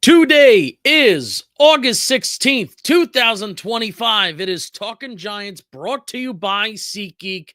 Today is August 16th, 2025. It is Talking Giants brought to you by SeatGeek.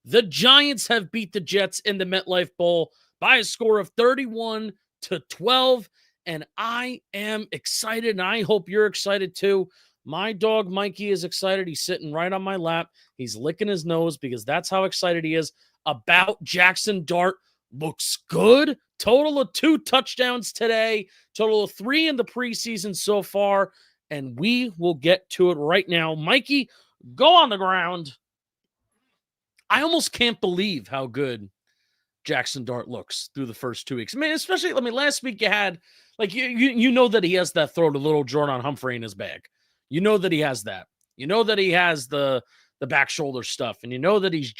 The Giants have beat the Jets in the MetLife Bowl by a score of 31-12, and I am excited, and I hope you're excited too. My dog Mikey is excited. He's sitting right on my lap. He's licking his nose because that's how excited he is about Jaxson Dart. Looks good. Total of 2 touchdowns today. Total of 3 in the preseason so far. And we will get to it right now. Mikey, go on the ground. I almost can't believe how good Jaxson Dart looks through the first 2 weeks. I mean, especially, last week you had, you know that he has that throw to little Jordan Humphrey in his bag. You know that he has that. You know that he has the back shoulder stuff. And you know that he's,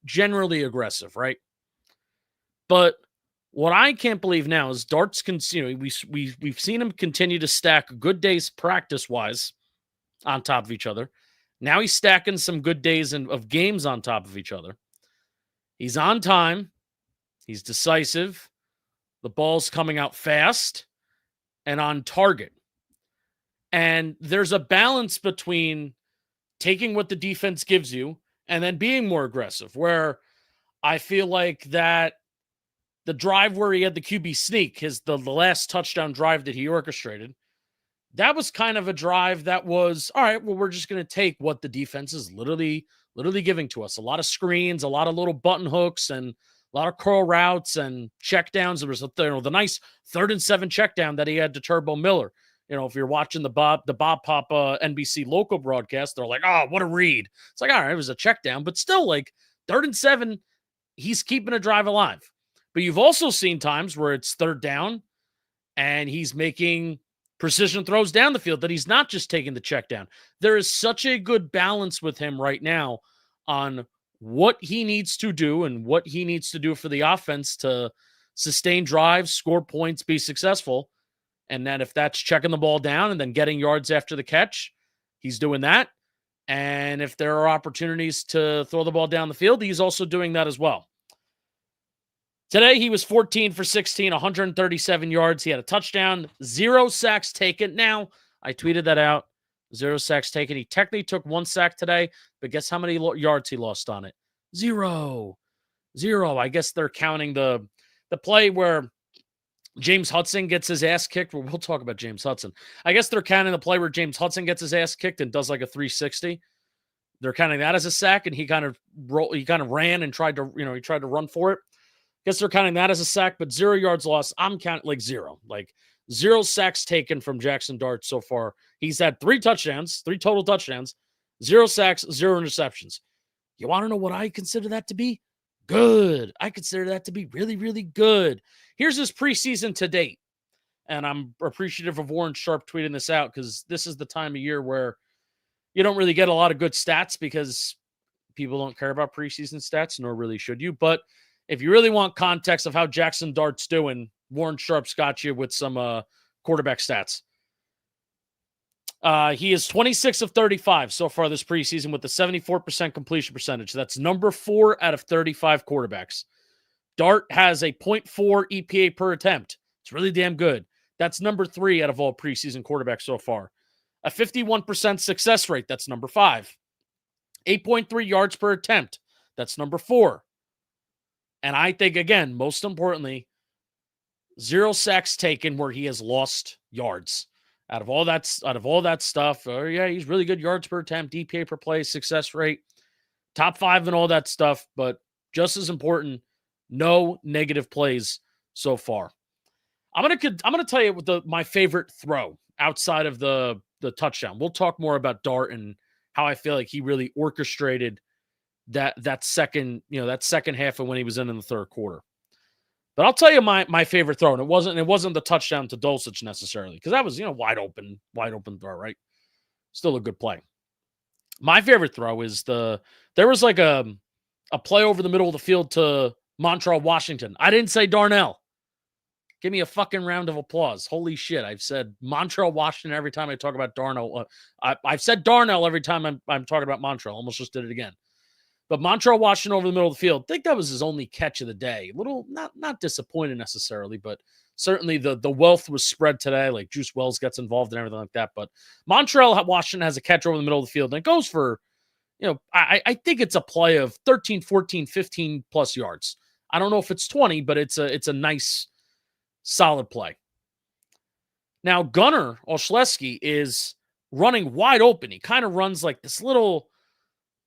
generally aggressive, right? But what I can't believe now is Dart's, we've seen him continue to stack good days practice-wise on top of each other. Now he's stacking some good days of games on top of each other. He's on time. He's decisive. The ball's coming out fast and on target. And there's a balance between taking what the defense gives you and then being more aggressive, where I feel like that the drive where he had the QB sneak, the last touchdown drive that he orchestrated, that was kind of a drive that was, all right, well, we're just going to take what the defense is literally giving to us. A lot of screens, a lot of little button hooks, and a lot of curl routes and checkdowns. There was the nice 3rd and 7 checkdown that he had to Turbo Miller. If you're watching the Bob Papa NBC local broadcast, they're like, oh, what a read. It's like, all right, it was a checkdown, but still, 3rd and 7, he's keeping a drive alive. But you've also seen times where it's 3rd down and he's making precision throws down the field, that he's not just taking the check down. There is such a good balance with him right now on what he needs to do and what he needs to do for the offense to sustain drives, score points, be successful. And that if that's checking the ball down and then getting yards after the catch, he's doing that. And if there are opportunities to throw the ball down the field, he's also doing that as well. Today, he was 14 for 16, 137 yards. He had a touchdown, 0 sacks taken. Now, I tweeted that out, 0 sacks taken. He technically took 1 sack today, but guess how many yards he lost on it? 0. I guess they're counting the play where James Hudson gets his ass kicked. Well, we'll talk about James Hudson. I guess they're counting the play where James Hudson gets his ass kicked and does like a 360. They're counting that as a sack, and he kind of ran and tried to run for it. Guess they're counting that as a sack, but 0 yards lost. I'm counting 0. 0 sacks taken from Jaxson Dart so far. He's had 3 total touchdowns, 0 sacks, 0 interceptions. You want to know what I consider that to be? Good. I consider that to be really, really good. Here's his preseason to date. And I'm appreciative of Warren Sharp tweeting this out, because this is the time of year where you don't really get a lot of good stats because people don't care about preseason stats, nor really should you. But if you really want context of how Jaxson Dart's doing, Warren Sharp's got you with some quarterback stats. He is 26 of 35 so far this preseason with a 74% completion percentage. That's number 4 out of 35 quarterbacks. Dart has a 0.4 EPA per attempt. It's really damn good. That's number 3 out of all preseason quarterbacks so far. A 51% success rate. That's number 5. 8.3 yards per attempt. That's number 4. And I think, again, most importantly, 0 sacks taken where he has lost yards. Out of all that stuff, he's really good yards per attempt, EPA per play, success rate, top 5 and all that stuff. But just as important, no negative plays so far. I'm gonna tell you my favorite throw outside of the touchdown. We'll talk more about Dart and how I feel like he really orchestrated that second half of when he was in the 3rd quarter. But I'll tell you my favorite throw, and it wasn't the touchdown to Dulcich necessarily, because that was wide open throw, right? Still a good play. My favorite throw is there was like a play over the middle of the field to Montreal, Washington. I didn't say Darnell. Give me a fucking round of applause. Holy shit. I've said Montreal, Washington every time I talk about Darnell. I've said Darnell every time I'm talking about Montreal. Almost just did it again. But Montreal Washington over the middle of the field, I think that was his only catch of the day. A little not disappointed necessarily, but certainly the wealth was spread today. Like Juice Wells gets involved and everything like that. But Montreal Washington has a catch over the middle of the field, and it goes for, I think it's a play of 13, 14, 15 plus yards. I don't know if it's 20, but it's a nice, solid play. Now, Gunnar Olszewski is running wide open. He kind of runs like this little,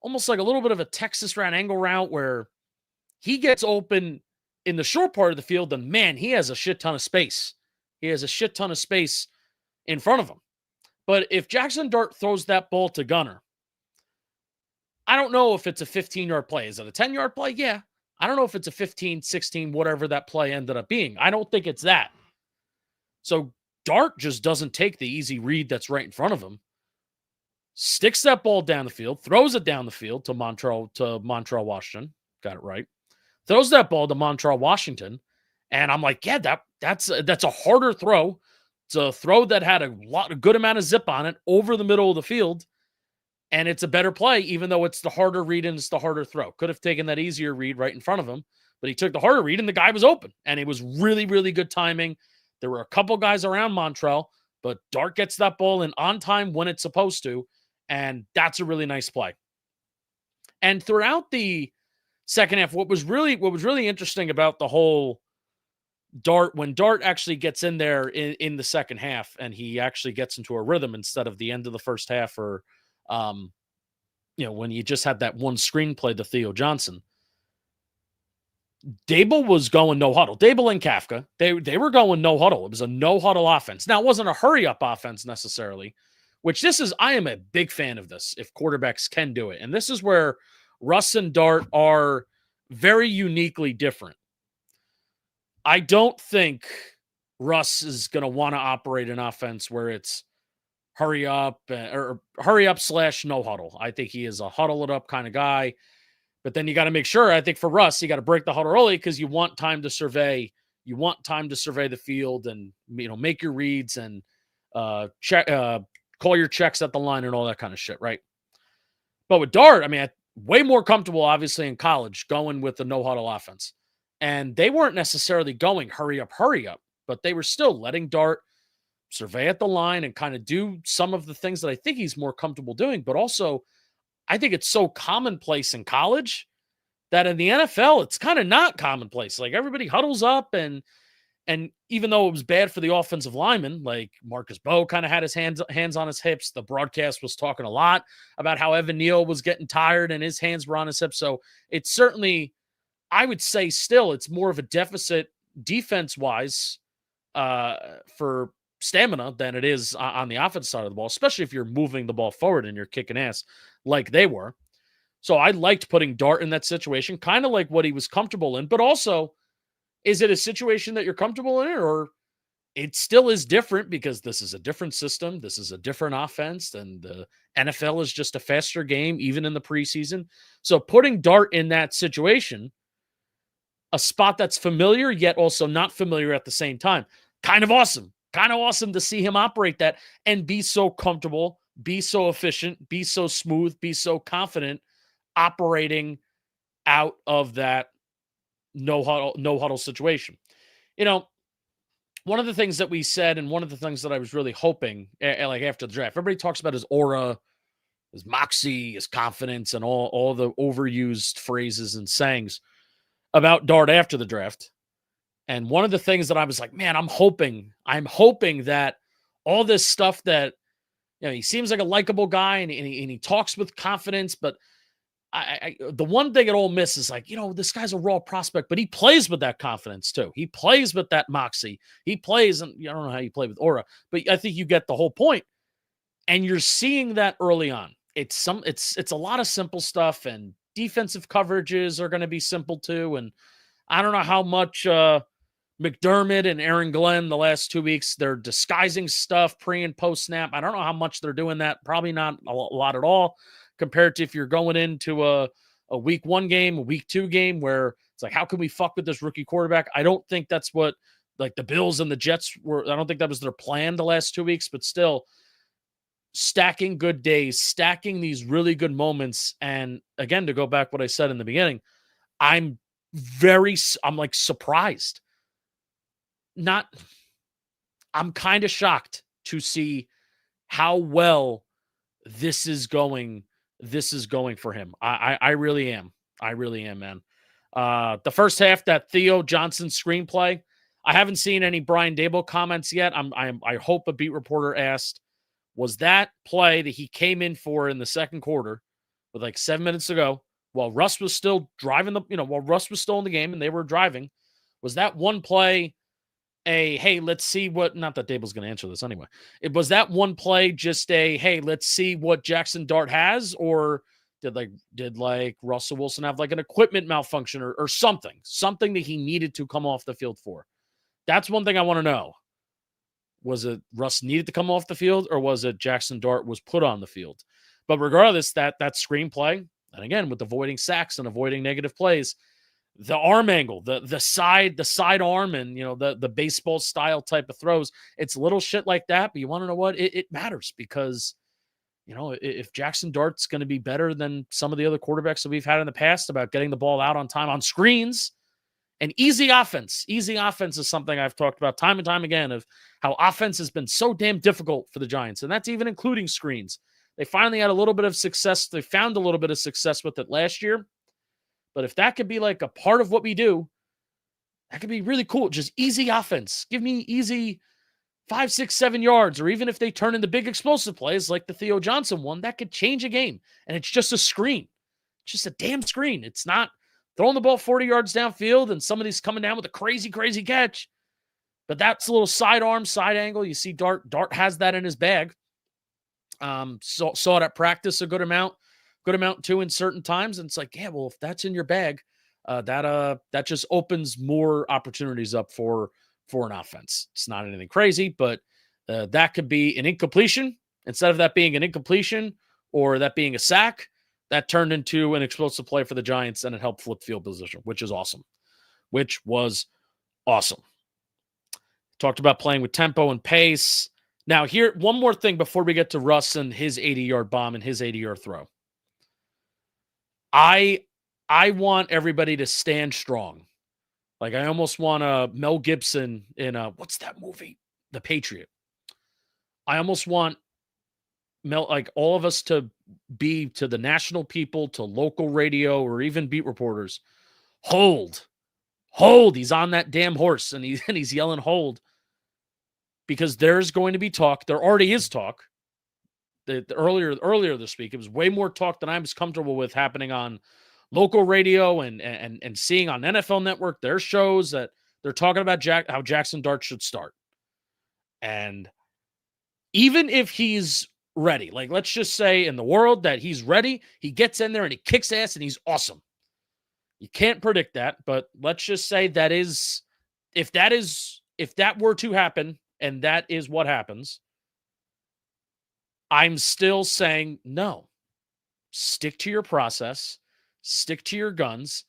almost like a little bit of a Texas round angle route where he gets open in the short part of the field, and man, he has a shit ton of space. He has a shit ton of space in front of him. But if Jaxson Dart throws that ball to Gunnar, I don't know if it's a 15-yard play. Is it a 10-yard play? Yeah. I don't know if it's a 15, 16, whatever that play ended up being. I don't think it's that. So Dart just doesn't take the easy read that's right in front of him. Sticks that ball down the field, throws it down the field to Montreal Washington. Got it right. Throws that ball to Montreal Washington. And I'm like, yeah, that's a harder throw. It's a throw that had a good amount of zip on it over the middle of the field. And it's a better play, even though it's the harder read and it's the harder throw. Could have taken that easier read right in front of him, but he took the harder read and the guy was open. And it was really, really good timing. There were a couple guys around Montreal, but Dart gets that ball in on time when it's supposed to. And that's a really nice play. And throughout the second half, what was really interesting about the whole Dart, when Dart actually gets in there in the second half and he actually gets into a rhythm instead of the end of the first half or when you just had that one screenplay to Theo Johnson. Dable was going no huddle. Dable and Kafka, they were going no huddle. It was a no huddle offense. Now, it wasn't a hurry up offense necessarily, which I am a big fan of this if quarterbacks can do it. And this is where Russ and Dart are very uniquely different. I don't think Russ is going to want to operate an offense where it's hurry up / no huddle. I think he is a huddle it up kind of guy. But then you got to make sure, I think for Russ, you got to break the huddle early because you want time to survey. You want time to survey the field and, make your reads and check, call your checks at the line and all that kind of shit, right? But with Dart, I'm way more comfortable, obviously, in college going with the no huddle offense. And they weren't necessarily going hurry up, but they were still letting Dart survey at the line and kind of do some of the things that I think he's more comfortable doing. But also, I think it's so commonplace in college that in the NFL, it's kind of not commonplace. Like everybody huddles up and even though it was bad for the offensive lineman, like Marcus Bowe kind of had his hands on his hips. The broadcast was talking a lot about how Evan Neal was getting tired and his hands were on his hips. So it's certainly, I would say still, it's more of a deficit defense-wise for stamina than it is on the offensive side of the ball, especially if you're moving the ball forward and you're kicking ass like they were. So I liked putting Dart in that situation, kind of like what he was comfortable in, but also, is it a situation that you're comfortable in or it still is different because this is a different system. This is a different offense and the NFL is just a faster game, even in the preseason. So putting Dart in that situation, a spot that's familiar, yet also not familiar at the same time, kind of awesome to see him operate that and be so comfortable, be so efficient, be so smooth, be so confident operating out of that no huddle situation. One of the things that we said and one of the things that I was really hoping, like after the draft, everybody talks about his aura, his moxie, his confidence, and all the overused phrases and sayings about Dart after the draft. And one of the things that I was like, man, I'm hoping that all this stuff that, he seems like a likable guy and he talks with confidence, but the one thing at Ole Miss is like, this guy's a raw prospect, but he plays with that confidence too. He plays with that moxie. He plays, and I don't know how you play with aura, but I think you get the whole point. And you're seeing that early on. It's a lot of simple stuff, and defensive coverages are going to be simple too. And I don't know how much McDermott and Aaron Glenn the last 2 weeks, they're disguising stuff pre and post snap. I don't know how much they're doing that. Probably not a lot at all compared to if you're going into a week 1 game, a week 2 game where it's like, how can we fuck with this rookie quarterback? I don't think that's what like the Bills and the Jets were. I don't think that was their plan the last 2 weeks, but still stacking good days, stacking these really good moments. And again, to go back what I said in the beginning, I'm like surprised. I'm kind of shocked to see how well this is going. This is going for him. I really am. I really am, man. The first half, that Theo Johnson screenplay, I haven't seen any Brian Daboll comments yet. I hope a beat reporter asked, was that play that he came in for in the second quarter with like 7 minutes to go while Russ was still driving while Russ was still in the game and they were driving, was that one play hey, let's see what, not that Dable's going to answer this anyway. It was that one play just hey, let's see what Jaxson Dart has, or did Russell Wilson have like an equipment malfunction or something that he needed to come off the field for? That's one thing I want to know. Was it Russ needed to come off the field, or was it Jaxson Dart was put on the field? But regardless, that screenplay, and again, with avoiding sacks and avoiding negative plays, the arm angle, the side arm, and the baseball style type of throws, it's little shit like that. But you want to know what? It matters, because if Jaxson Dart's going to be better than some of the other quarterbacks that we've had in the past about getting the ball out on time on screens and easy offense. Easy offense is something I've talked about time and time again, of how offense has been so damn difficult for the Giants, and that's even including screens. They finally had a little bit of success. They found a little bit of success with it last year. But if that could be like a part of what we do, that could be really cool. Just easy offense. Give me easy 5, 6, 7 yards, or even if they turn into big explosive plays like the Theo Johnson one, that could change a game. And it's just a screen. It's just a damn screen. It's not throwing the ball 40 yards downfield and somebody's coming down with a crazy, crazy catch. But that's a little side arm, side angle. You see Dart has that in his bag. Saw it at practice a good amount too in certain times. And it's like, yeah, well, if that's in your bag, that just opens more opportunities up for an offense. It's not anything crazy, but that could be an incompletion. Instead of that being an incompletion or that being a sack, that turned into an explosive play for the Giants, and it helped flip field position, which was awesome. Talked about playing with tempo and pace. Now, here, one more thing before we get to Russ and his 80-yard bomb and his 80-yard throw. I want everybody to stand strong. Like, I almost want Mel Gibson in what's that movie? The Patriot. I almost want all of us to be, to the national people, to local radio, or even beat reporters, hold. He's on that damn horse, and he's yelling hold, because there's going to be talk. There already is talk. Earlier this week, it was way more talk than I was comfortable with happening on local radio and seeing on NFL Network, their shows, that they're talking about how Jaxson Dart should start. And even if he's ready, like, let's just say in the world that he's ready, he gets in there and he kicks ass and he's awesome. You can't predict that, but let's just say if that were to happen, and that is what happens, I'm still saying no. Stick to your process. Stick to your guns.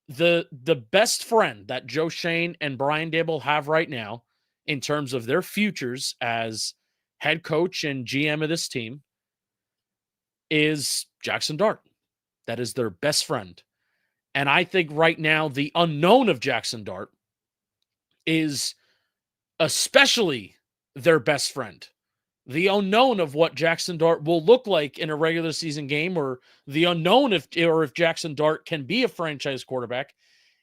The best friend that Joe Schoen and Brian Daboll have right now in terms of their futures as head coach and GM of this team is Jaxson Dart. That is their best friend. And I think right now the unknown of Jaxson Dart is especially their best friend. The unknown of what Jaxson Dart will look like in a regular season game, or the unknown if Jaxson Dart can be a franchise quarterback,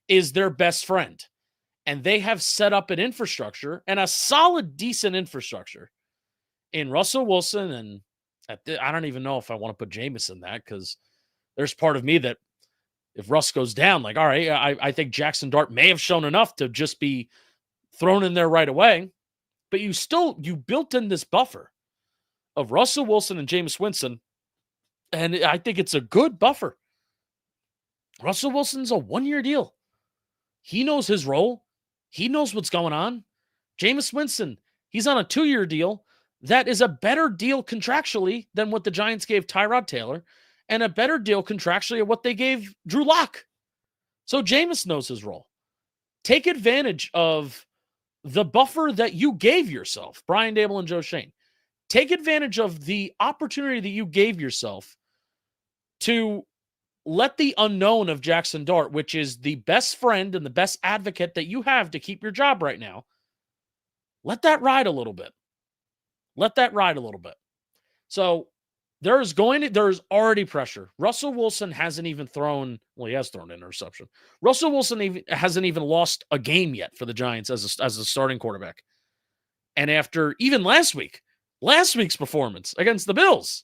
is their best friend. And they have set up an infrastructure, and a solid, decent infrastructure, in Russell Wilson. And I don't even know if I want to put Jameis in that, because there's part of me that if Russ goes down, like, all right, I think Jaxson Dart may have shown enough to just be thrown in there right away. But you built in this buffer of Russell Wilson and Jameis Winston, and I think it's a good buffer. Russell Wilson's a 1-year deal. He knows his role. He knows what's going on. Jameis Winston, he's on a 2-year deal. That is a better deal contractually than what the Giants gave Tyrod Taylor, and a better deal contractually of what they gave Drew Lock. So Jameis knows his role. Take advantage of the buffer that you gave yourself, Brian Daboll and Joe Schoen. take advantage of the opportunity that you gave yourself to let the unknown of Jaxson Dart, which is the best friend and the best advocate that you have to keep your job right now, let that ride a little bit. Let that ride a little bit. So there's already pressure. Russell Wilson hasn't even thrown, well, he has thrown an interception. Russell Wilson hasn't even lost a game yet for the Giants as a starting quarterback. And after even last week's performance against the Bills,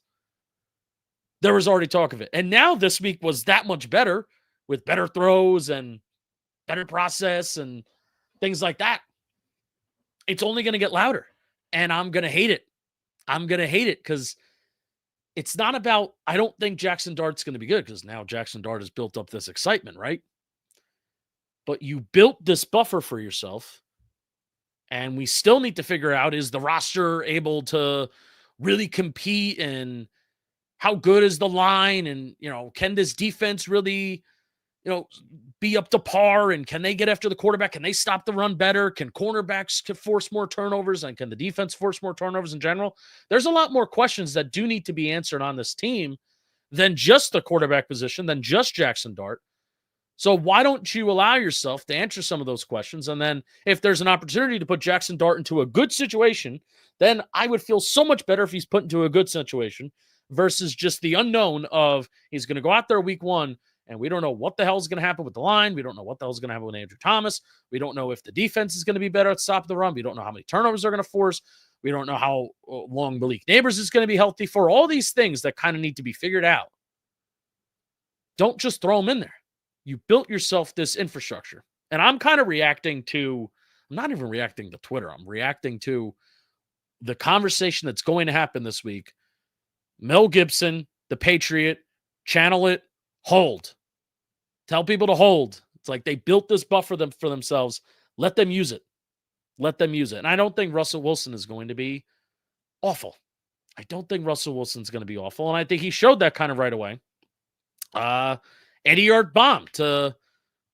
there was already talk of it. And now this week was that much better with better throws and better process and things like that. It's only going to get louder. And I'm going to hate it. I'm going to hate it because it's not about, I don't think Jaxson Dart's going to be good because now Jaxson Dart has built up this excitement, right? But you built this buffer for yourself. And we still need to figure out, is the roster able to really compete, and how good is the line, and, can this defense really, be up to par, and can they get after the quarterback? Can they stop the run better? Can cornerbacks force more turnovers, and can the defense force more turnovers in general? There's a lot more questions that do need to be answered on this team than just the quarterback position, than just Jaxson Dart. So why don't you allow yourself to answer some of those questions? And then if there's an opportunity to put Jaxson Dart into a good situation, then I would feel so much better if he's put into a good situation versus just the unknown of he's going to go out there week one and we don't know what the hell is going to happen with the line. We don't know what the hell is going to happen with Andrew Thomas. We don't know if the defense is going to be better at stopping the run. We don't know how many turnovers they're going to force. We don't know how long Malik Neighbors is going to be healthy for. All these things that kind of need to be figured out. Don't just throw them in there. You built yourself this infrastructure. And I'm kind of reacting to, I'm not even reacting to Twitter. I'm reacting to the conversation that's going to happen this week. Mel Gibson, the Patriot, channel it, hold. Tell people to hold. It's like they built this buffer for themselves. Let them use it. Let them use it. And I don't think Russell Wilson is going to be awful. I don't think Russell Wilson's going to be awful. And I think he showed that kind of right away. 80-yard bomb to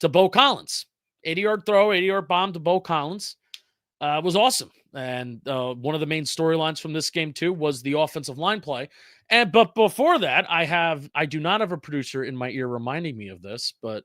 Bo Collins. 80-yard throw, 80-yard bomb to Bo Collins. Was awesome. And one of the main storylines from this game, too, was the offensive line play. But before that, I do not have a producer in my ear reminding me of this, but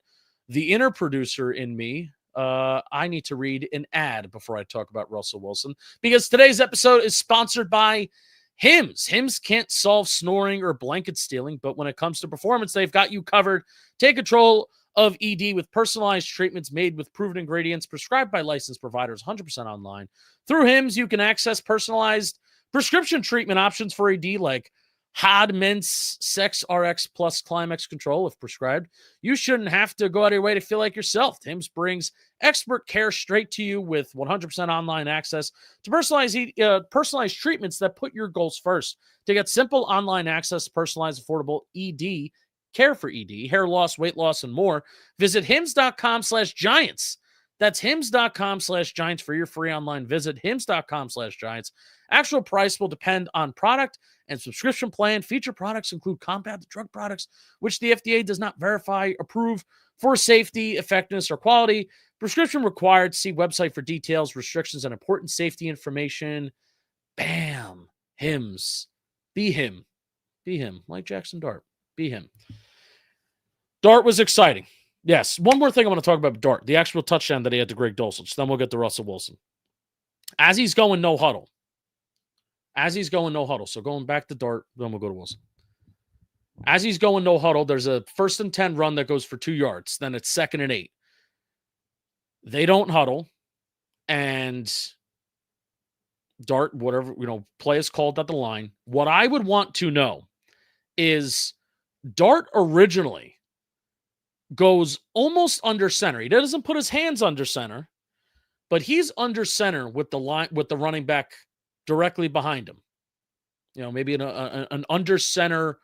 the inner producer in me, I need to read an ad before I talk about Russell Wilson, because today's episode is sponsored by Hims. Hims can't solve snoring or blanket stealing, but when it comes to performance, they've got you covered. Take control of ED with personalized treatments made with proven ingredients, prescribed by licensed providers, 100% online. Through Hims, you can access personalized prescription treatment options for ED like Hod Mints, Sex RX Plus Climax Control if prescribed. You shouldn't have to go out of your way to feel like yourself. Hims brings expert care straight to you with 100% online access to personalized treatments that put your goals first. To get simple online access to personalized, affordable ED, care for ED, hair loss, weight loss, and more, visit hims.com/giants. That's hims.com/giants for your free online visit. Hims.com/giants. Actual price will depend on product and subscription plan. Feature products include compounded drug products, which the FDA does not verify, approve for safety, effectiveness, or quality. Prescription required. See website for details, restrictions, and important safety information. Bam. Hims. Be him. Be him. Like Jaxson Dart. Be him. Dart was exciting. Yes. One more thing I want to talk about Dart. The actual touchdown that he had to Greg Dulcich. Then we'll get to Russell Wilson. As he's going no huddle. So going back to Dart, then we'll go to Wilson. As he's going no huddle, there's a 1st and 10 run that goes for 2 yards. Then it's 2nd and 8. They don't huddle. And Dart, whatever, play is called at the line. What I would want to know is Dart originally goes almost under center. He doesn't put his hands under center, but he's under center with the running back directly behind him. Maybe an under center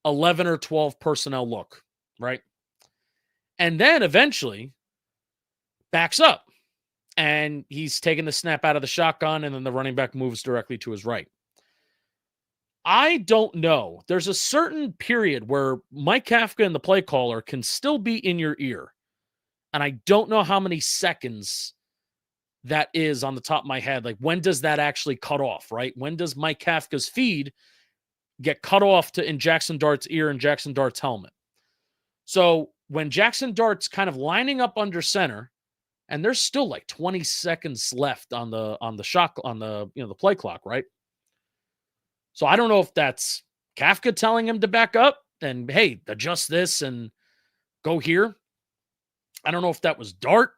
11 or 12 personnel look, right? And then eventually backs up and he's taking the snap out of the shotgun, and then the running back moves directly to his right. I don't know. There's a certain period where Mike Kafka and the play caller can still be in your ear. And I don't know how many seconds that is on the top of my head. Like, when does that actually cut off, right? When does Mike Kafka's feed get cut off in Jaxson Dart's ear and Jaxson Dart's helmet? So when Jaxson Dart's kind of lining up under center, and there's still like 20 seconds left on the shot on the play clock, right? So I don't know if that's Kafka telling him to back up and, hey, adjust this and go here. I don't know if that was Dart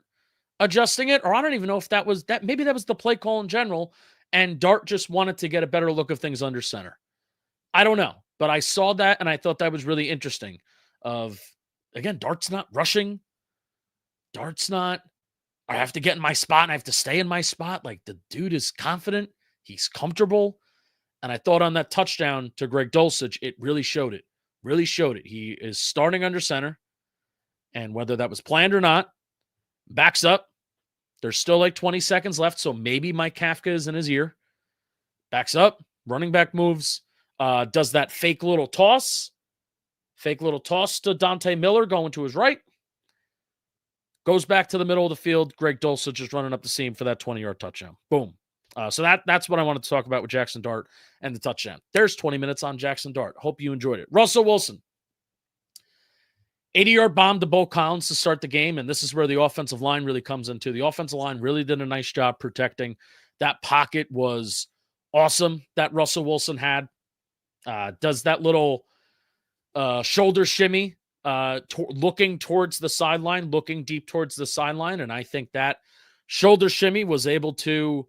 adjusting it, or I don't even know if that was that. Maybe that was the play call in general, and Dart just wanted to get a better look of things under center. I don't know, but I saw that and I thought that was really interesting. Again, Dart's not rushing. Dart's not, I have to get in my spot and I have to stay in my spot. Like, the dude is confident. He's comfortable. And I thought on that touchdown to Greg Dulcich, it really showed it. Really showed it. He is starting under center. And whether that was planned or not, backs up. There's still like 20 seconds left. So maybe Mike Kafka is in his ear. Backs up. Running back moves. Does that fake little toss. Fake little toss to Dante Miller going to his right. Goes back to the middle of the field. Greg Dulcich is running up the seam for that 20-yard touchdown. Boom. So that's what I wanted to talk about with Jaxson Dart and the touchdown. There's 20 minutes on Jaxson Dart. Hope you enjoyed it. Russell Wilson. 80-yard bomb to Bo Collins to start the game, and this is where the offensive line really comes into. The offensive line really did a nice job protecting. That pocket was awesome that Russell Wilson had. Does that little shoulder shimmy, looking towards the sideline, looking deep towards the sideline, and I think that shoulder shimmy was able to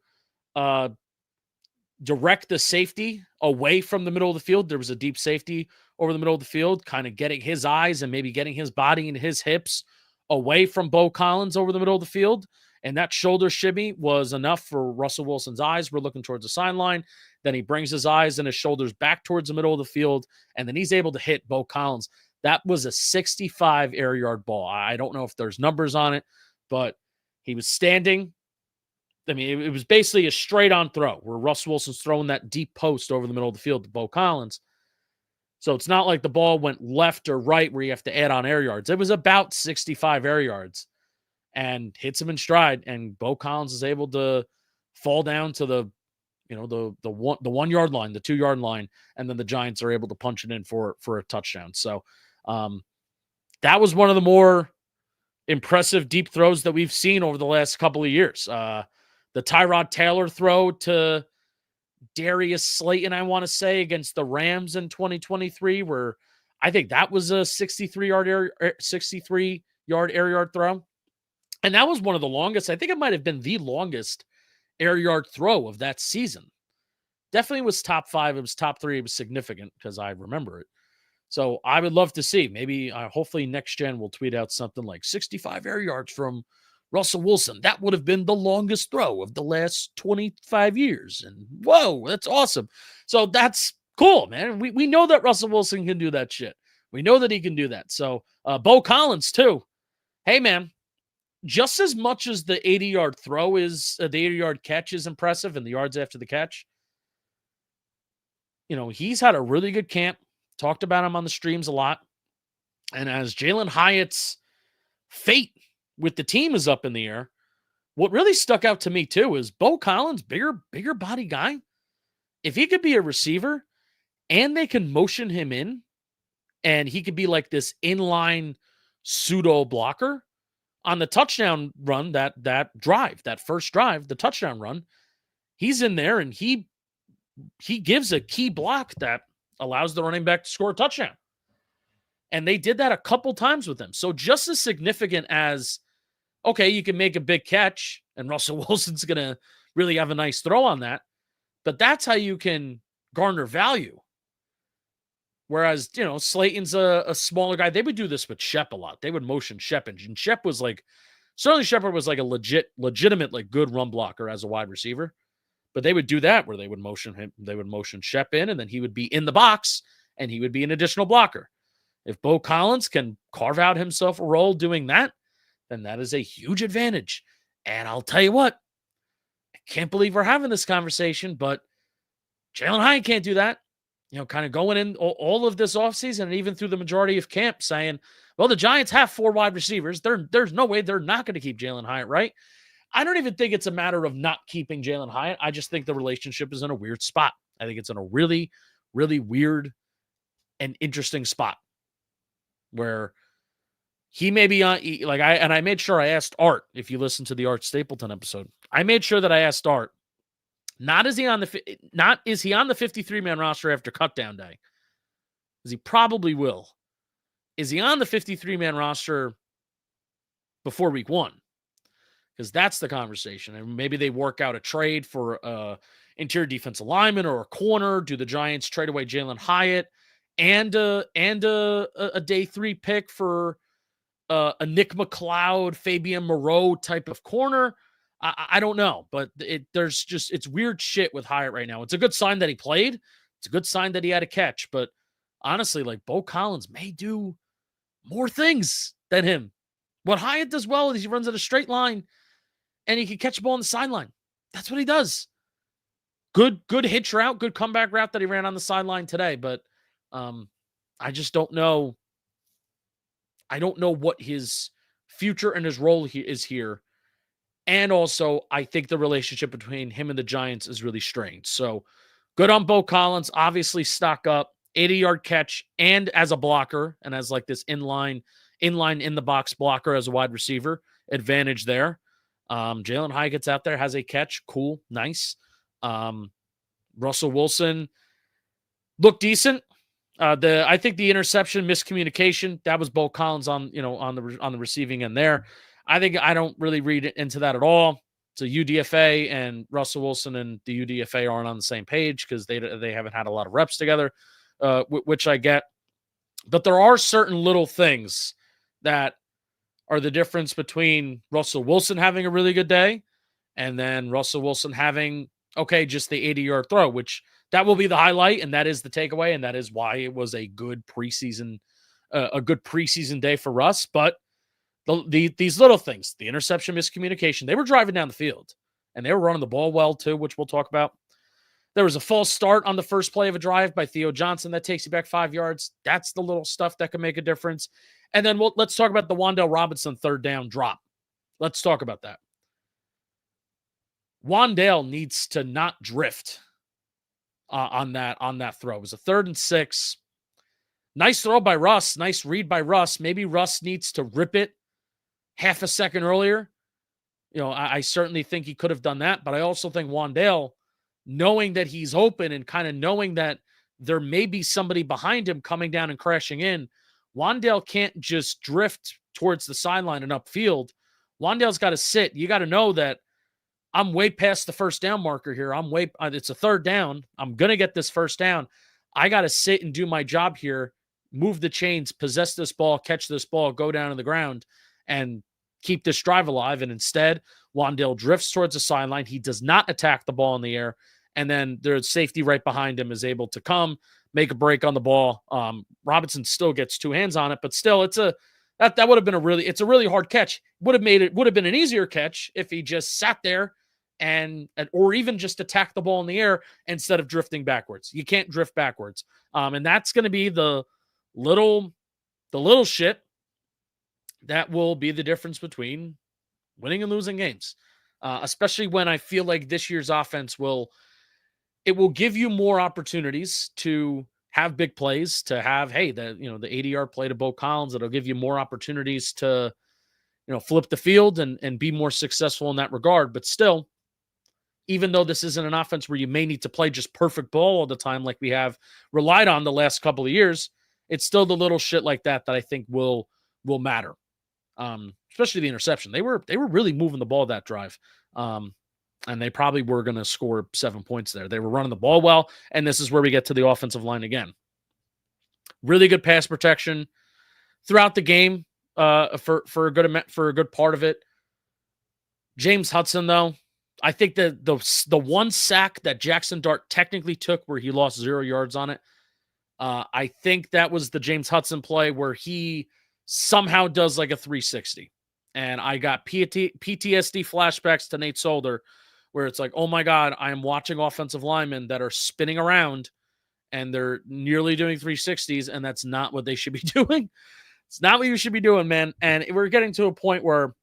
direct the safety away from the middle of the field. There was a deep safety over the middle of the field, kind of getting his eyes and maybe getting his body and his hips away from Bo Collins over the middle of the field. And that shoulder shimmy was enough for Russell Wilson's eyes. We're looking towards the sideline. Then he brings his eyes and his shoulders back towards the middle of the field, and then he's able to hit Bo Collins. That was a 65 air yard ball. I don't know if there's numbers on it, but he was standing. I mean, it was basically a straight-on throw where Russell Wilson's throwing that deep post over the middle of the field to Bo Collins. So it's not like the ball went left or right where you have to add on air yards. It was about 65 air yards and hits him in stride. And Bo Collins is able to fall down to the 1 yard line, the 2 yard line, and then the Giants are able to punch it in for a touchdown. So that was one of the more impressive deep throws that we've seen over the last couple of years. The Tyrod Taylor throw to Darius Slayton, I want to say, against the Rams in 2023, where I think that was a 63-yard air yard throw. And that was one of the longest. I think it might have been the longest air yard throw of that season. Definitely was top 5. It was top 3. It was significant because I remember it. So I would love to see. Maybe, hopefully next gen will tweet out something like 65 air yards from Russell Wilson. That would have been the longest throw of the last 25 years. And whoa, that's awesome. So that's cool, man. We know that Russell Wilson can do that shit. We know that he can do that. So Bo Collins too. Hey, man, just as much as the 80-yard throw is, the 80-yard catch is impressive and the yards after the catch, he's had a really good camp. Talked about him on the streams a lot. And as Jalen Hyatt's fate with the team is up in the air, what really stuck out to me too is Bo Collins, bigger body guy. If he could be a receiver and they can motion him in and he could be like this inline pseudo blocker on the touchdown run, that first drive, the touchdown run, he's in there and he gives a key block that allows the running back to score a touchdown. And they did that a couple times with him. So just as significant as, okay, you can make a big catch and Russell Wilson's going to really have a nice throw on that. But that's how you can garner value. Whereas, Slayton's a smaller guy. They would do this with Shep a lot. They would motion Shep. And Shep was certainly Shepard was like a legitimate, like good run blocker as a wide receiver. But they would do that where they would motion him. They would motion Shep in, and then he would be in the box, and he would be an additional blocker. If Bo Collins can carve out himself a role doing that, then that is a huge advantage. And I'll tell you what, I can't believe we're having this conversation, but Jalen Hyatt can't do that. Kind of going in all of this offseason and even through the majority of camp saying, well, the Giants have 4 wide receivers. There's no way they're not going to keep Jalen Hyatt, right? I don't even think it's a matter of not keeping Jalen Hyatt. I just think the relationship is in a weird spot. I think it's in a really, really weird and interesting spot where he may be on, like, I made sure I asked Art, if you listen to the Art Stapleton episode, I made sure that I asked Art, not is he on the 53-man roster after cutdown day? Because he probably will. Is he on the 53-man roster before week 1? Because that's the conversation. And maybe they work out a trade for interior defensive lineman or a corner. Do the Giants trade away Jalen Hyatt and a day 3 pick for a Nick McLeod, Fabian Moreau type of corner? I don't know, but it's weird shit with Hyatt right now. It's a good sign that he played. It's a good sign that he had a catch, but honestly, like, Bo Collins may do more things than him. What Hyatt does well is he runs in a straight line and he can catch a ball on the sideline. That's what he does. Good hitch route, good comeback route that he ran on the sideline today, but I just don't know. I don't know what his future and his role is here. And also, I think the relationship between him and the Giants is really strained. So good on Bo Collins. Obviously, stock up, 80-yard catch, and as a blocker, and as like this inline in the box blocker as a wide receiver. Advantage there. Jalen Hyatt gets out there, has a catch. Cool. Nice. Russell Wilson looked decent. I think the interception miscommunication, that was Bo Collins on the receiving end there. I don't really read into that at all. It's a UDFA, and Russell Wilson and the UDFA aren't on the same page because they haven't had a lot of reps together, which I get. But there are certain little things that are the difference between Russell Wilson having a really good day and then Russell Wilson having, just the 80-yard throw, which that will be the highlight, and that is the takeaway, and that is why it was a good preseason day for Russ. But these little things, the interception miscommunication, they were driving down the field, and they were running the ball well too, which we'll talk about. There was a false start on the first play of a drive by Theo Johnson that takes you back 5 yards. That's the little stuff that can make a difference. And then let's talk about the Wan'Dale Robinson third down drop. Let's talk about that. Wan'Dale needs to not drift on that throw. It was a 3rd and 6. Nice throw by Russ. Nice read by Russ. Maybe Russ needs to rip it half a second earlier. I certainly think he could have done that, but I also think Wan'Dale, knowing that he's open and kind of knowing that there may be somebody behind him coming down and crashing in, Wan'Dale can't just drift towards the sideline and upfield. Wan'Dale's got to sit. You got to know that I'm way past the first down marker here. It's a 3rd down. I'm going to get this first down. I got to sit and do my job here, move the chains, possess this ball, catch this ball, go down to the ground, and keep this drive alive. And instead, Wan'Dale drifts towards the sideline. He does not attack the ball in the air. And then there's safety right behind him is able to come, make a break on the ball. Robinson still gets 2 hands on it, but still that would have been it's a really hard catch. Would have been an easier catch if he just sat there or even just attack the ball in the air instead of drifting backwards. You can't drift backwards. And that's going to be the little shit that will be the difference between winning and losing games. Especially when I feel like this year's offense will give you more opportunities to have big plays, to have, the 80-yard play to Bo Collins. It'll give you more opportunities to, flip the field and be more successful in that regard. But still, even though this isn't an offense where you may need to play just perfect ball all the time like we have relied on the last couple of years, it's still the little shit like that I think will matter. Especially the interception. They were really moving the ball that drive. And they probably were going to score 7 points there. They were running the ball well, and this is where we get to the offensive line again. Really good pass protection throughout the game for a good part of it. James Hudson, though, I think that the one sack that Jaxson Dart technically took where he lost 0 yards on it, I think that was the James Hudson play where he somehow does like a 360. And I got PTSD flashbacks to Nate Solder, where it's like, oh my God, I am watching offensive linemen that are spinning around and they're nearly doing 360s, and that's not what they should be doing. It's not what you should be doing, man. And we're getting to a point where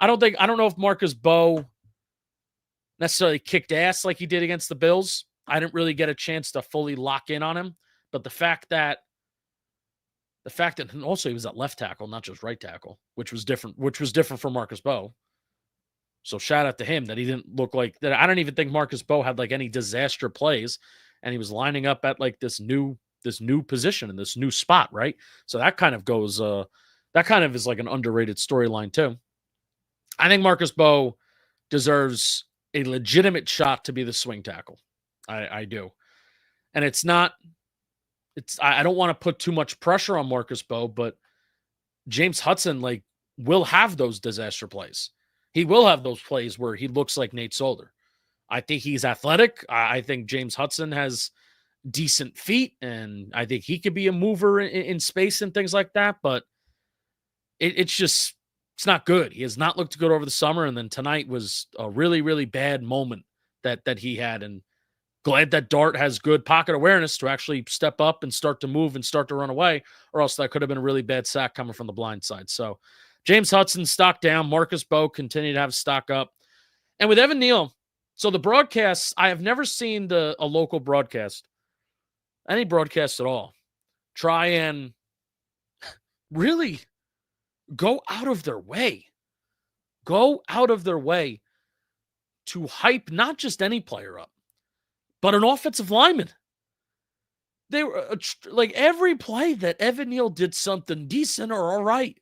I don't know if Marcus Bowe necessarily kicked ass like he did against the Bills. I didn't really get a chance to fully lock in on him. But the fact that and also he was at left tackle, not just right tackle, which was different from Marcus Bowe. So shout out to him that he didn't look like that. I don't even think Marcus Bowe had like any disaster plays, and he was lining up at like this new position in this new spot, right? So that kind of goes that kind of is like an underrated storyline too. I think Marcus Bowe deserves a legitimate shot to be the swing tackle. I do. And I don't want to put too much pressure on Marcus Bowe, but James Hudson like will have those disaster plays. He will have those plays where he looks like Nate Solder. I think he's athletic. I think James Hudson has decent feet, and I think he could be a mover in space and things like that. But it's not good. He has not looked good over the summer, and then tonight was a really, really bad moment that he had. And glad that Dart has good pocket awareness to actually step up and start to move and start to run away, or else that could have been a really bad sack coming from the blind side. So James Hudson stock down. Marcus Bowe continued to have stock up. And with Evan Neal, so the broadcasts, I have never seen a local broadcast, any broadcast at all, try and really go out of their way to hype not just any player up, but an offensive lineman. They were like every play that Evan Neal did something decent or all right,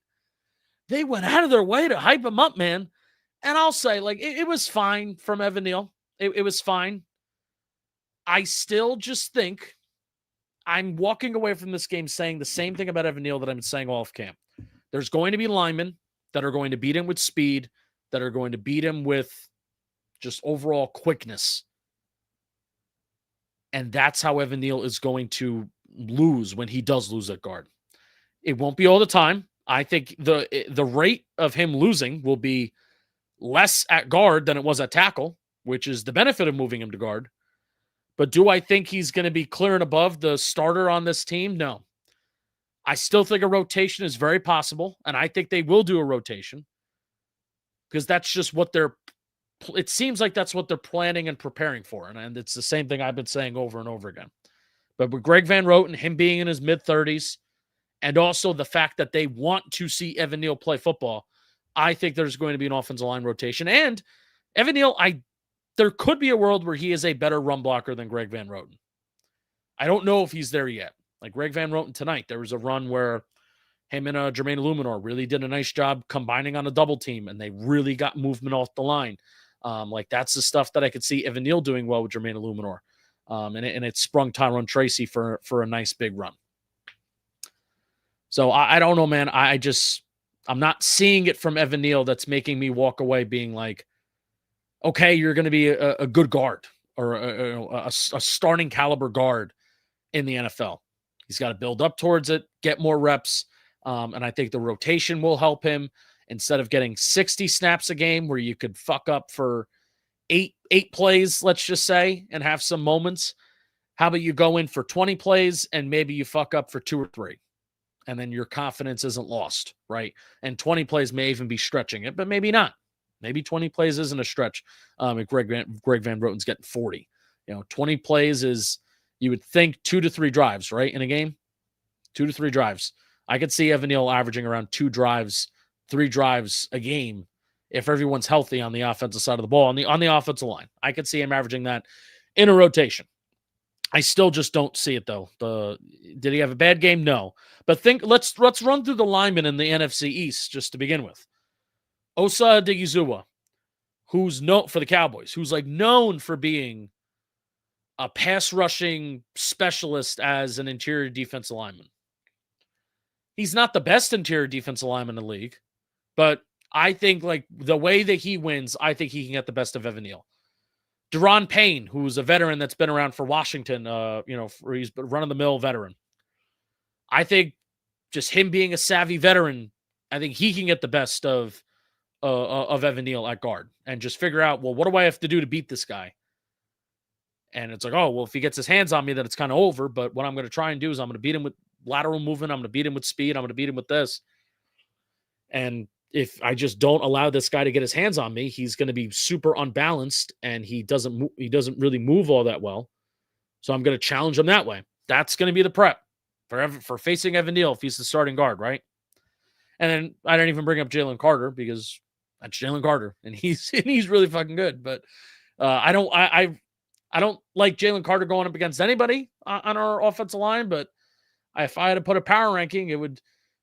they went out of their way to hype him up, man. And I'll say, like, it was fine from Evan Neal. It was fine. I still just think I'm walking away from this game saying the same thing about Evan Neal that I've been saying all of camp. There's going to be linemen that are going to beat him with speed, that are going to beat him with just overall quickness. And that's how Evan Neal is going to lose when he does lose at guard. It won't be all the time. I think the rate of him losing will be less at guard than it was at tackle, which is the benefit of moving him to guard. But do I think he's going to be clear and above the starter on this team? No. I still think a rotation is very possible, and I think they will do a rotation because that's just what it seems like that's what they're planning and preparing for. And it's the same thing I've been saying over and over again. But with Greg Van Roten, him being in his mid-30s, and also the fact that they want to see Evan Neal play football, I think there's going to be an offensive line rotation. And Evan Neal, there could be a world where he is a better run blocker than Greg Van Roten. I don't know if he's there yet. Like Greg Van Roten tonight, there was a run where him and Jermaine Illuminor really did a nice job combining on a double team, and they really got movement off the line. Like that's the stuff that I could see Evan Neal doing well with Jermaine Illuminor. And it sprung Tyrone Tracy for a nice big run. So I don't know, man. I'm not seeing it from Evan Neal that's making me walk away being like, okay, you're going to be a good guard or a starting caliber guard in the NFL. He's got to build up towards it, get more reps. And I think the rotation will help him instead of getting 60 snaps a game where you could fuck up for eight plays, let's just say, and have some moments. How about you go in for 20 plays and maybe you fuck up for 2 or 3? And then your confidence isn't lost, right? And 20 plays may even be stretching it, but maybe not. Maybe 20 plays isn't a stretch. If Greg Van Roten's getting 40. 20 plays is, you would think 2 to 3 drives, right, in a game? 2 to 3 drives. I could see Evan Neal averaging around 2 drives, 3 drives a game if everyone's healthy on the offensive side of the ball, on the offensive line. I could see him averaging that in a rotation. I still just don't see it, though. Did he have a bad game? No. But let's run through the linemen in the NFC East just to begin with. Osa Odighizuwa, who's known for the Cowboys, who's like known for being a pass rushing specialist as an interior defensive lineman. He's not the best interior defensive lineman in the league, but I think like the way that he wins, I think he can get the best of Evan Neal. Deron Payne, who's a veteran that's been around for Washington, he's a run-of-the-mill veteran. I think just him being a savvy veteran, I think he can get the best of Evan Neal at guard and just figure out, well, what do I have to do to beat this guy? And it's like, oh, well, if he gets his hands on me, then it's kind of over. But what I'm going to try and do is I'm going to beat him with lateral movement. I'm going to beat him with speed. I'm going to beat him with this. And if I just don't allow this guy to get his hands on me, he's going to be super unbalanced and he doesn't really move all that well. So I'm going to challenge him that way. That's going to be the prep for facing Evan Neal if he's the starting guard, right? And then I didn't even bring up Jalen Carter because that's Jalen Carter and he's really fucking good. But I don't like Jalen Carter going up against anybody on our offensive line. But if I had to put a power ranking, it would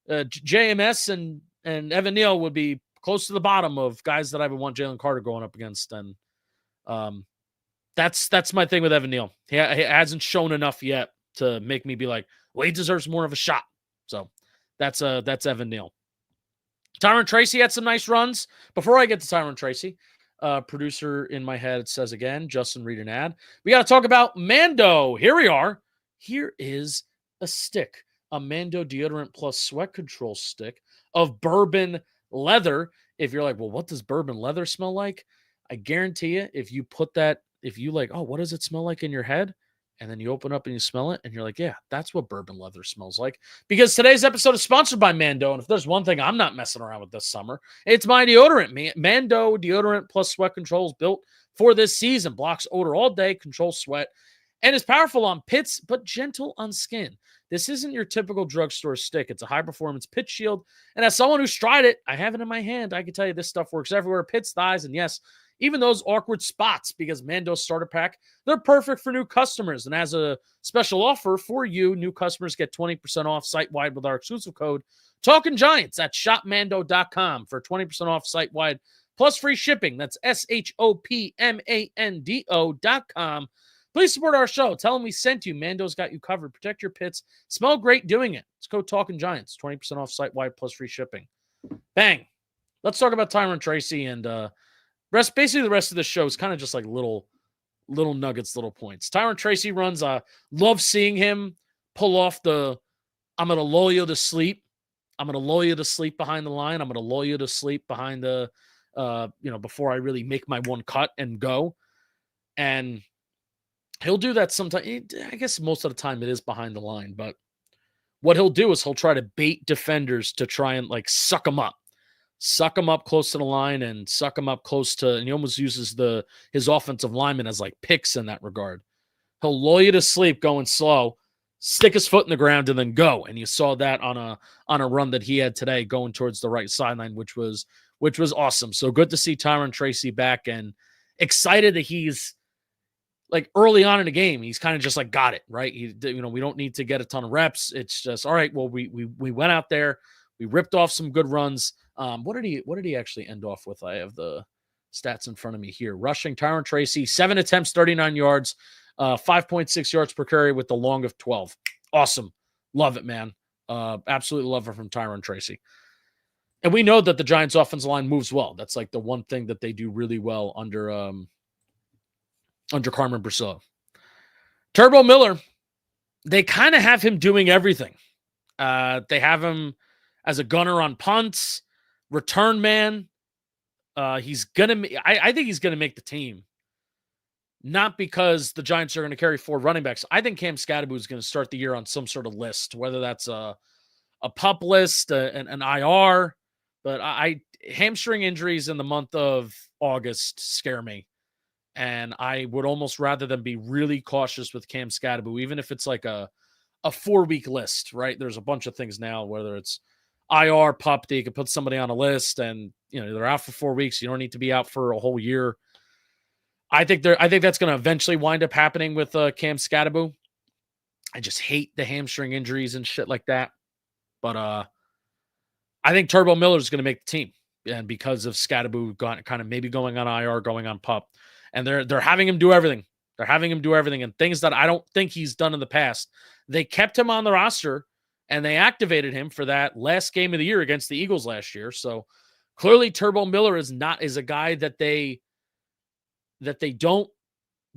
JMS and Evan Neal would be close to the bottom of guys that I would want Jalen Carter going up against. And that's my thing with Evan Neal. He hasn't shown enough yet to make me be like, well, he deserves more of a shot. So that's Evan Neal. Tyron Tracy had some nice runs. Before I get to Tyron Tracy, producer in my head says again, Justin, read an ad. We got to talk about Mando. Here we are. Here is a stick, a Mando deodorant plus sweat control stick of bourbon leather. If you're like, well, what does bourbon leather smell like? I guarantee you, if you put that, if you like, oh, what does it smell like in your head? And then you open up and you smell it and you're like, yeah, that's what bourbon leather smells like. Because today's episode is sponsored by Mando. And if there's one thing I'm not messing around with this summer, it's my deodorant. Mando deodorant plus sweat control is built for this season. Blocks odor all day, controls sweat, and is powerful on pits, but gentle on skin. This isn't your typical drugstore stick. It's a high-performance pit shield. And as someone who's tried it, I have it in my hand. I can tell you this stuff works everywhere. Pits, thighs, and yes, even those awkward spots, because Mando's starter pack, they're perfect for new customers. And as a special offer for you, new customers get 20% off site-wide with our exclusive code Talkin' Giants at shopmando.com for 20% off site-wide plus free shipping. That's shopmando.com. Please support our show. Tell them we sent you. Mando's got you covered. Protect your pits. Smell great doing it. Let's go Talkin' Giants. 20% off site-wide plus free shipping. Bang. Let's talk about Tyron Tracy and basically the rest of the show is kind of just like little nuggets, little points. Tyron Tracy runs. Love seeing him pull off the I'm going to lull you to sleep. I'm going to lull you to sleep behind the line. I'm going to lull you to sleep behind the, before I really make my one cut and go. And he'll do that sometimes. I guess most of the time it is behind the line. But what he'll do is he'll try to bait defenders to try and like suck them up close to the line and suck him up close to, and he almost uses his offensive lineman as like picks in that regard. He'll lull you to sleep going slow, stick his foot in the ground and then go. And you saw that on a run that he had today going towards the right sideline, which was awesome. So good to see Tyron Tracy back and excited that he's like early on in the game. He's kind of just like, got it, right? We don't need to get a ton of reps. It's just, all right, well, we went out there, we ripped off some good runs. What did he actually end off with? I have the stats in front of me here. Rushing, Tyron Tracy, 7 attempts, 39 yards, 5.6 yards per carry with the long of 12. Awesome. Love it, man. Absolutely love it from Tyron Tracy. And we know that the Giants offensive line moves well. That's like the one thing that they do really well under Carmen Brussillo. Turbo Miller, they kind of have him doing everything. They have him as a gunner on punts, return man. I think he's gonna make the team. Not because the Giants are going to carry 4 running backs. I think Cam Scadaboo is going to start the year on some sort of list, whether that's a PUP list, an IR. But hamstring injuries in the month of August scare me. And I would almost rather them be really cautious with Cam Scadaboo, even if it's like a 4-week list, right? There's a bunch of things now, whether it's IR, PUP, that you can put somebody on a list and, they're out for 4 weeks. You don't need to be out for a whole year. I think that's going to eventually wind up happening with Cam Scadaboo. I just hate the hamstring injuries and shit like that. But I think Turbo Miller is going to make the team. And because of Scadaboo kind of maybe going on IR, going on PUP. And they're having him do everything. They're having him do everything. And things that I don't think he's done in the past. They kept him on the roster and they activated him for that last game of the year against the Eagles last year. So clearly Turbo Miller is a guy that they don't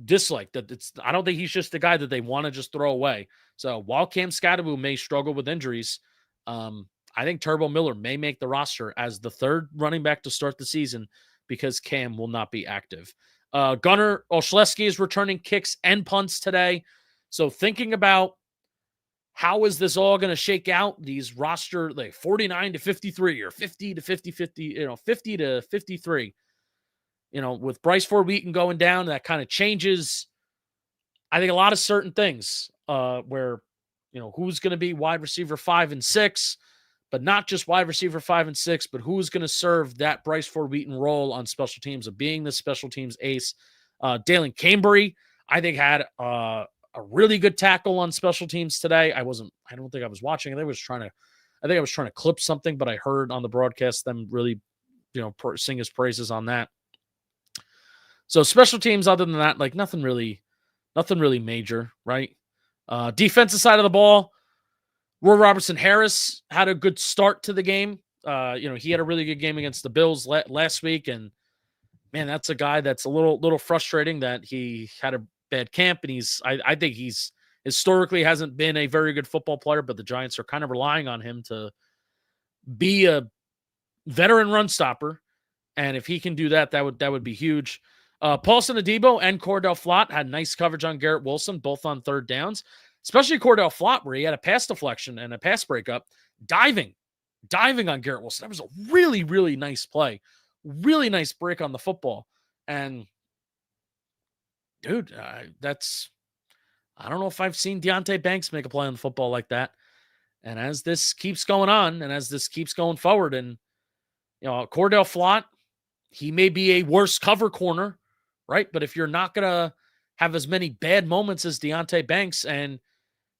dislike. I don't think he's just the guy that they want to just throw away. So while Cam Scadaboo may struggle with injuries, I think Turbo Miller may make the roster as the 3rd running back to start the season because Cam will not be active. Gunnar Olszewski is returning kicks and punts today. So thinking about how is this all going to shake out? These roster like 49 to 53 or 50 to 50, 50 to 53. With Bryce Ford Wheaton going down, that kind of changes, I think, a lot of certain things where, who's going to be wide receiver 5 and 6, but not just wide receiver 5 and 6, but who's going to serve that Bryce Ford Wheaton role on special teams of being the special teams ace. Dalen Cambry, I think, had a really good tackle on special teams today. I don't think I was watching. I think I was trying to clip something, but I heard on the broadcast them really, sing his praises on that. So special teams, other than that, like nothing really major, right? Defensive side of the ball, Roy Robertson Harris had a good start to the game. He had a really good game against the Bills last week, and man, that's a guy that's a little frustrating that he had a bad camp, and I think he's historically hasn't been a very good football player, but the Giants are kind of relying on him to be a veteran run stopper, and if he can do that, that would be huge. Paulson Adebo and Cordell Flott had nice coverage on Garrett Wilson, both on third downs, especially Cordell Flott, where he had a pass deflection and a pass breakup, diving on Garrett Wilson. That was a really, really nice play. Really nice break on the football. And, dude, I don't know if I've seen Deonte Banks make a play on the football like that. And as this keeps going on and as this keeps going forward, and, Cordell Flott, he may be a worse cover corner, right? But if you're not going to have as many bad moments as Deonte Banks and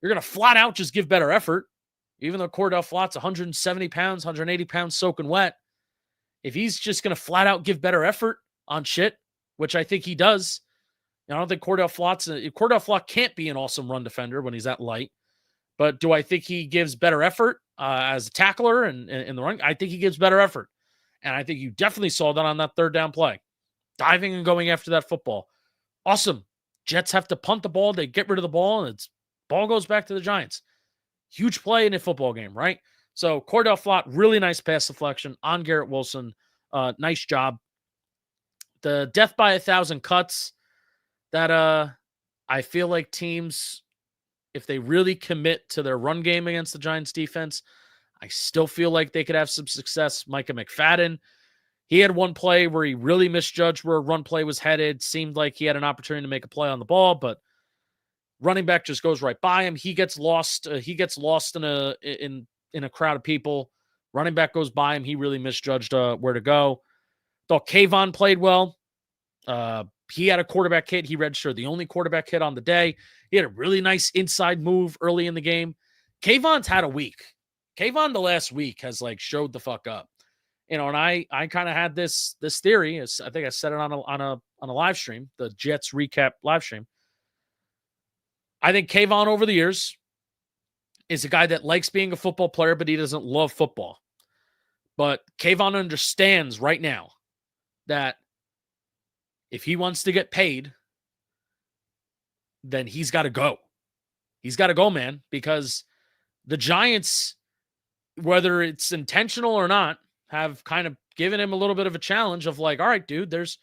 you're going to flat out just give better effort, even though Cordell Flott's 170 pounds, 180 pounds soaking wet, if he's just going to flat out give better effort on shit, which I think he does, I don't think Cordell Flott can't be an awesome run defender when he's that light. But do I think he gives better effort as a tackler and in the run? I think he gives better effort. And I think you definitely saw that on that third down play. Diving and going after that football. Awesome. Jets have to punt the ball. They get rid of the ball, and ball goes back to the Giants. Huge play in a football game, right? So Cordell Flott, really nice pass deflection on Garrett Wilson. Nice job. The death by 1,000 cuts, that I feel like teams, if they really commit to their run game against the Giants defense, I still feel like they could have some success. Micah McFadden, he had one play where he really misjudged where a run play was headed. Seemed like he had an opportunity to make a play on the ball, but running back just goes right by him. He gets lost. He gets lost in a crowd of people. Running back goes by him. He really misjudged where to go. Thought Kayvon played well. He had a quarterback hit. He registered the only quarterback hit on the day. He had a really nice inside move early in the game. Kayvon's had a week. Kayvon the last week has showed the fuck up, and I kind of had this theory. I think I said it on a live stream, the Jets recap live stream. I think Kayvon over the years is a guy that likes being a football player, but he doesn't love football. But Kayvon understands right now that if he wants to get paid, then he's got to go. He's got to go, man, because the Giants, whether it's intentional or not, have kind of given him a little bit of a challenge of all right, dude, there's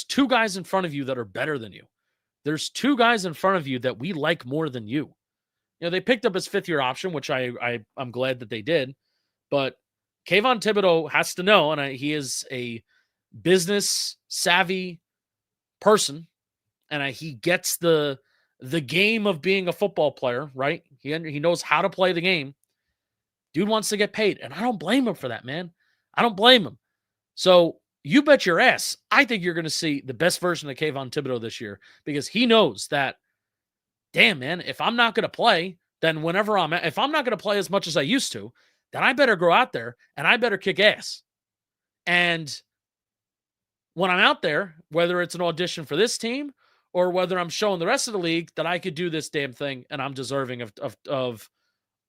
two guys in front of you that are better than you. There's two guys in front of you that we like more than you. They picked up his fifth-year option, which I'm glad that they did. But Kayvon Thibodeau has to know, and he is a business-savvy person, and he gets the game of being a football player, right? He knows how to play the game. Dude wants to get paid, and I don't blame him for that, man. I don't blame him. So you bet your ass, I think you're going to see the best version of Kayvon Thibodeau this year, because he knows that, damn, man, if I'm not going to play, then if I'm not going to play as much as I used to, then I better go out there and I better kick ass. And when I'm out there, whether it's an audition for this team or whether I'm showing the rest of the league that I could do this damn thing and I'm deserving of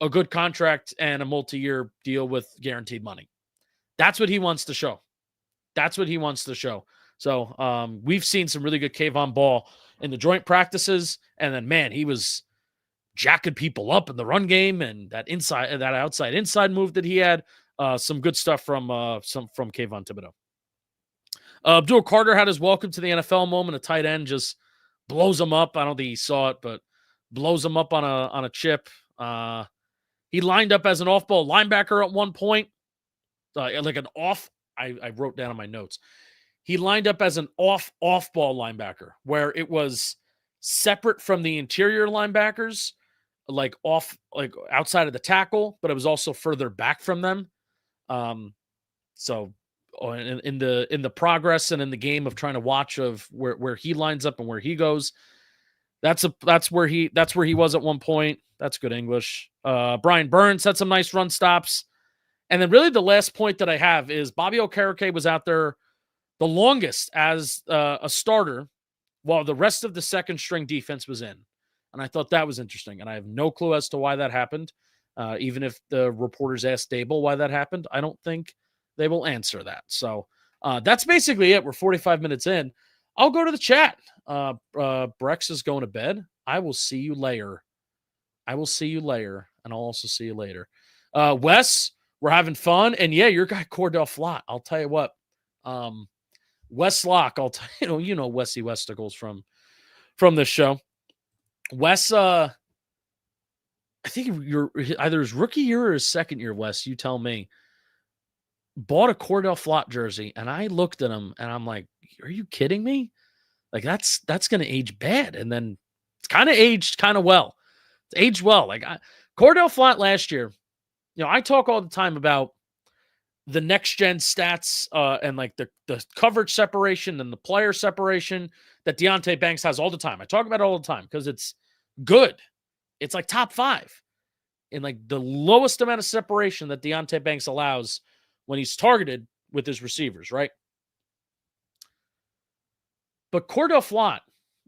a good contract and a multi-year deal with guaranteed money. That's what he wants to show. That's what he wants to show. So we've seen some really good Kayvon ball in the joint practices. And then, man, he was jacking people up in the run game, and that outside inside move that he had. Some good stuff from Kayvon Thibodeau. Abdul Carter had his welcome to the NFL moment. A tight end just blows him up. I don't think he saw it, but blows him up on a chip. He lined up as an off-ball linebacker at one point, like an off. I wrote down on my notes. He lined up as an off-ball linebacker, where it was separate from the interior linebackers, like outside of the tackle, but it was also further back from them. So in the progress and in the game of trying to watch of where he lines up and where he goes, that's where he was at one point. That's good English. Brian Burns had some nice run stops. And then really the last point that I have is Bobby Okereke was out there the longest as a starter while the rest of the second string defense was in. And I thought that was interesting. And I have no clue as to why that happened. Even if the reporters asked Dable why that happened, I don't think they will answer that. So that's basically it. We're 45 minutes in. I'll go to the chat. Brex is going to bed. I will see you later. And I'll also see you later. Wes, we're having fun. And yeah, your guy Cordell Flott. I'll tell you what. Wes Locke, you know Wesley Westicles from this show. Wes, I think you're either his rookie year or his second year, Wes, you tell me, bought a Cordell Flott jersey, and I looked at him, and I'm like, are you kidding me? Like, that's going to age bad. And then it's kind of aged kind of well. It's aged well. Like, Cordell Flott last year, I talk all the time about the next-gen stats and, like, the coverage separation and the player separation that Deonte Banks has all the time. I talk about it all the time because it's good. It's like top 5 in, like, the lowest amount of separation that Deonte Banks allows when he's targeted with his receivers, right? But Cordell Flott,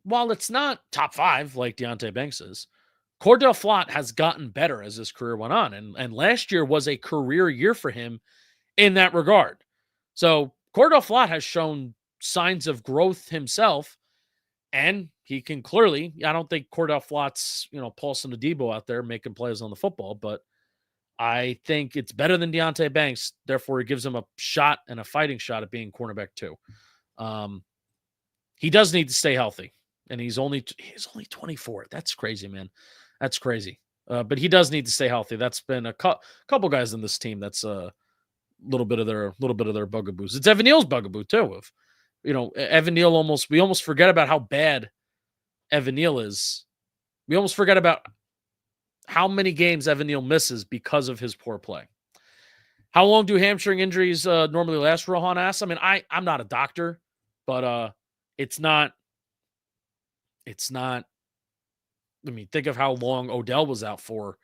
while it's not top 5 like Deonte Banks is, Cordell Flott has gotten better as his career went on. And last year was a career year for him in that regard. So Cordell Flott has shown signs of growth himself, and he can clearly, I don't think Cordell Flott's, Paulson Adebo out there making plays on the football, but I think it's better than Deonte Banks. Therefore, it gives him a shot and a fighting shot at being cornerback 2. He does need to stay healthy, and he's only 24. That's crazy, man. That's crazy. But he does need to stay healthy. That's been a couple guys in this team. That's a little bit of their bugaboos. It's Evan Neal's bugaboo too. Evan Neal we almost forget about how bad Evan Neal is. We almost forget about how many games Evan Neal misses because of his poor play. How long do hamstring injuries normally last, Rohan asks? I mean, I'm not a doctor, but it's not. I mean, think of how long Odell was out for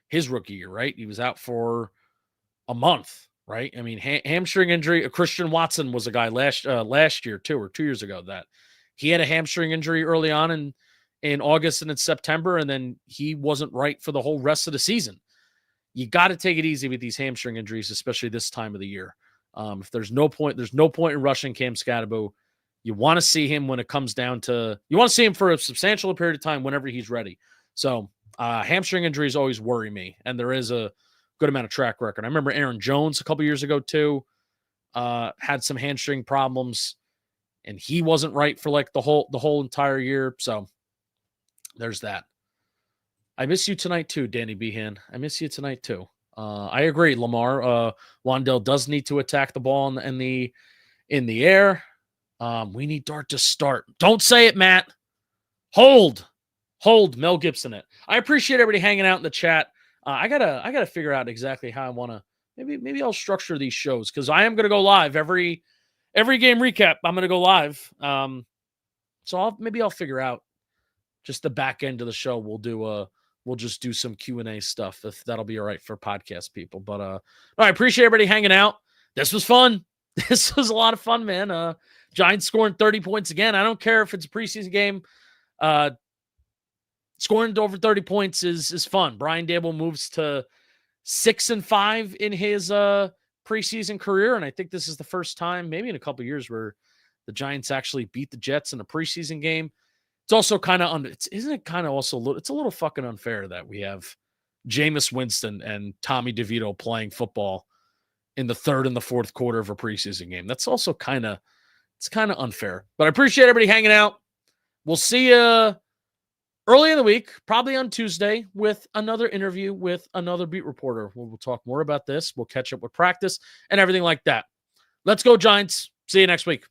his rookie year, right? He was out for a month, right? I mean, hamstring injury. Christian Watson was a guy last year too, or 2 years ago, that he had a hamstring injury early on in August and in September, and then he wasn't right for the whole rest of the season. You got to take it easy with these hamstring injuries, especially this time of the year. If there's no point in rushing Cam Scatterbo. You want to see him when it comes down to, you want to see him for a substantial period of time whenever he's ready. So hamstring injuries always worry me, and there is a good amount of track record. I remember Aaron Jones a couple years ago too had some hamstring problems, and he wasn't right for like the whole entire year. So there's that. I miss you tonight too, Danny Behan. I miss you tonight too. I agree, Lamar. Wandell does need to attack the ball in the air. We need Dart to start. Don't say it, Matt. Hold Mel Gibson it. I appreciate everybody hanging out in the chat. I gotta figure out exactly how I want to. Maybe I'll structure these shows, because I am gonna go live every game recap. I'm gonna go live. So I'll figure out just the back end of the show. We'll just do some Q&A stuff, if that'll be all right for podcast people. But I appreciate everybody hanging out. This was fun. This was a lot of fun, man. Giants scoring 30 points again. I don't care if it's a preseason game. Scoring over 30 points is fun. Brian Dable moves to 6-5 in his preseason career, and I think this is the first time, maybe in a couple of years, where the Giants actually beat the Jets in a preseason game. It's also kind of it's a little fucking unfair that we have Jameis Winston and Tommy DeVito playing football in the third and the fourth quarter of a preseason game. That's also kind of unfair. But I appreciate everybody hanging out. We'll see you early in the week, probably on Tuesday, with another interview with another beat reporter. We'll talk more about this. We'll catch up with practice and everything like that. Let's go, Giants. See you next week.